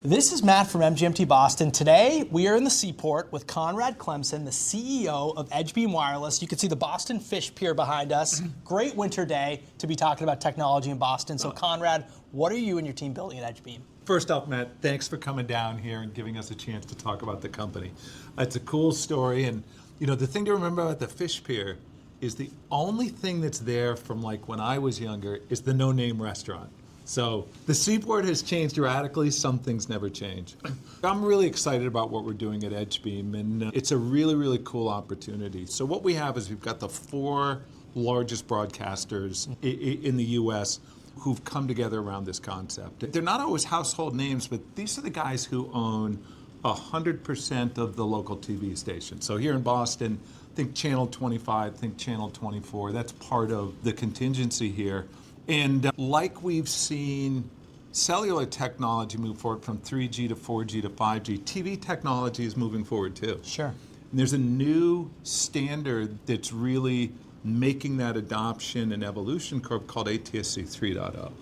This is Matt from MGMT Boston. Today, we are in the Seaport with Conrad Clemson, the CEO of EdgeBeam Wireless. You can see the Boston Fish Pier behind us. Great winter day to be talking about technology in Boston. So Conrad, what are you and your team building at EdgeBeam? First off, Matt, thanks for coming down here and giving us a chance to talk about the company. It's a cool story, and the thing to remember about the Fish Pier is the only thing that's there from like when I was younger is the no-name restaurant. So the Seaport has changed radically. Some things never change. I'm really excited about what we're doing at EdgeBeam, and it's a really, really cool opportunity. So what we have is we've got the 4 largest broadcasters in the U.S. who've come together around this concept. They're not always household names, but these are the guys who own 100% of the local TV station. So here in Boston, think Channel 25, think Channel 24. That's part of the contingency here. And like we've seen cellular technology move forward from 3G to 4G to 5G, TV technology is moving forward too. Sure. And there's a new standard that's really making that adoption and evolution curve called ATSC 3.0.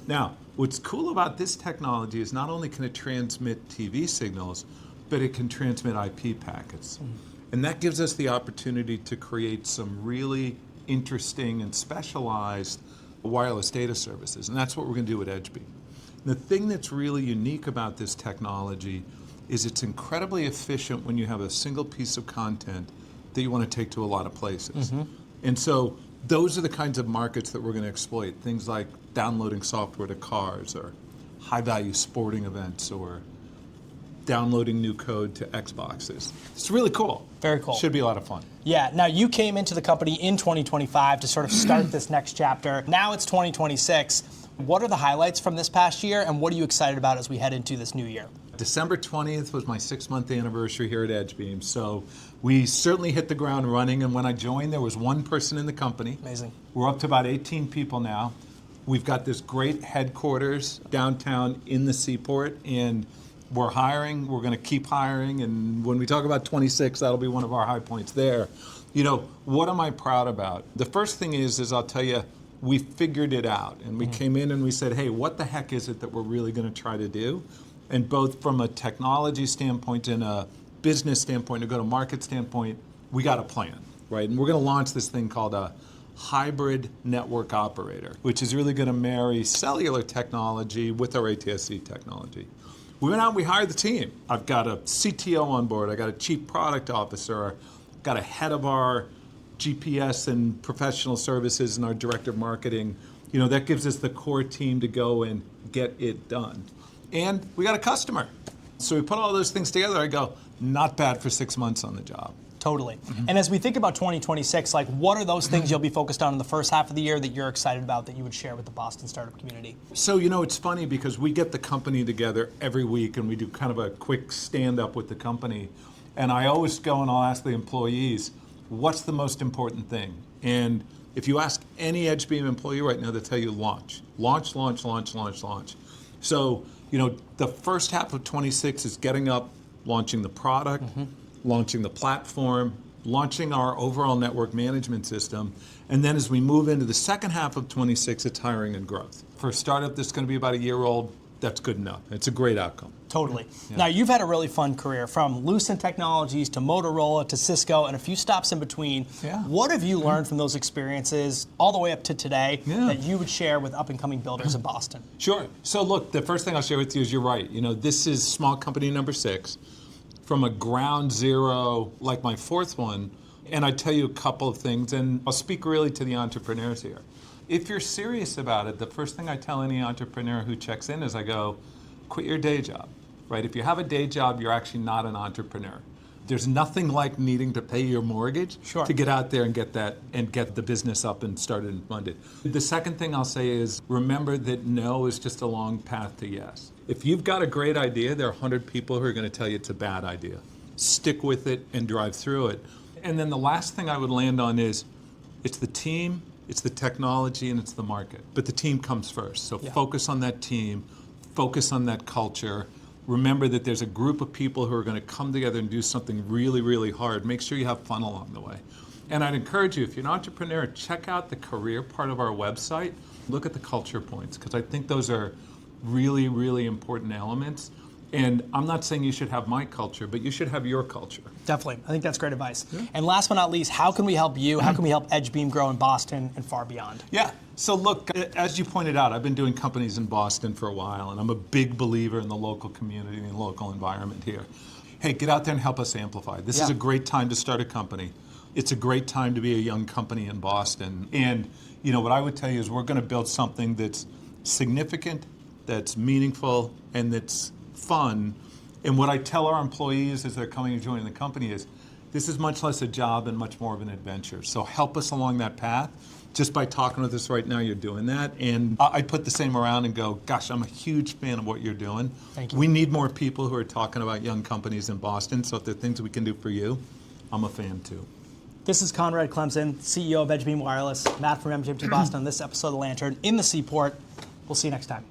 Now, what's cool about this technology is not only can it transmit TV signals, but it can transmit IP packets. And that gives us the opportunity to create some really interesting and specialized wireless data services, and that's what we're going to do at EdgeBeam. The thing that's really unique about this technology is it's incredibly efficient when you have a single piece of content that you want to take to a lot of places. And so those are the kinds of markets that we're going to exploit, things like downloading software to cars or high-value sporting events or downloading new code to Xboxes. It's really cool. Very cool. Should be a lot of fun. Yeah, now you came into the company in 2025 to sort of start this next chapter. Now it's 2026. What are the highlights from this past year, and what are you excited about as we head into this new year? December 20th was my 6-month anniversary here at EdgeBeam, so we certainly hit the ground running, and when I joined, there was 1 person in the company. Amazing. We're up to about 18 people now. We've got this great headquarters downtown in the Seaport, and we're hiring, we're going to keep hiring, and when we talk about 26, that'll be one of our high points there. What am I proud about? The first thing is I'll tell you, we figured it out, and we came in and we said, hey, what the heck is it that we're really going to try to do? And both from a technology standpoint and a business standpoint, a go-to-market standpoint, we got a plan, right? And we're going to launch this thing called a hybrid network operator, which is really going to marry cellular technology with our ATSC technology. We went out and we hired the team. I've got a CTO on board. I got a chief product officer. Got a head of our GPS and professional services and our director of marketing. That gives us the core team to go and get it done. And we got a customer. So we put all those things together. I go, not bad for 6 months on the job. Totally. And as we think about 2026, what are those things you'll be focused on in the first half of the year that you're excited about that you would share with the Boston startup community? So, it's funny because we get the company together every week and we do kind of a quick stand-up with the company. And I always go and I'll ask the employees, what's the most important thing? And if you ask any EdgeBeam employee right now, they'll tell you launch. Launch, launch, launch, launch, launch. So, the first half of 26 is getting up, launching the product, launching the platform, launching our overall network management system, and then as we move into the second half of 26, it's hiring and growth. For a startup that's going to be about a year old, that's good enough. It's a great outcome. Totally. Yeah. Now, you've had a really fun career, from Lucent Technologies to Motorola to Cisco and a few stops in between. Yeah. What have you learned from those experiences all the way up to today that you would share with up-and-coming builders in Boston? Sure. So look, the first thing I'll share with you is you're right. This is small company number 6. From a ground zero, like my 4th one, and I tell you a couple of things, and I'll speak really to the entrepreneurs here. If you're serious about it, the first thing I tell any entrepreneur who checks in is I go, quit your day job, right? If you have a day job, you're actually not an entrepreneur. There's nothing like needing to pay your mortgage to get out there and get the business up and started and funded. The second thing I'll say is remember that no is just a long path to yes. If you've got a great idea, there are 100 people who are going to tell you it's a bad idea. Stick with it and drive through it. And then the last thing I would land on is it's the team, it's the technology, and it's the market. But the team comes first. So focus on that team, focus on that culture. Remember that there's a group of people who are going to come together and do something really, really hard. Make sure you have fun along the way. And I'd encourage you, if you're an entrepreneur, check out the career part of our website. Look at the culture points, because I think those are really, really important elements. And I'm not saying you should have my culture, but you should have your culture. Definitely. I think that's great advice. Yeah. And last but not least, how can we help you? How can we help EdgeBeam grow in Boston and far beyond? Yeah. So look, as you pointed out, I've been doing companies in Boston for a while, and I'm a big believer in the local community and local environment here. Hey, get out there and help us amplify. This is a great time to start a company. It's a great time to be a young company in Boston. And you know what I would tell you is we're going to build something that's significant, that's meaningful, and that's fun. And what I tell our employees as they're coming and joining the company is this is much less a job and much more of an adventure. So help us along that path. Just by talking with us right now, you're doing that. And I put the same around and go, gosh, I'm a huge fan of what you're doing. Thank you. We need more people who are talking about young companies in Boston. So if there are things we can do for you, I'm a fan too. This is Conrad Clemson, CEO of EdgeBeam Wireless. Matt from MGMT Boston on this episode of The Lantern in the Seaport. We'll see you next time.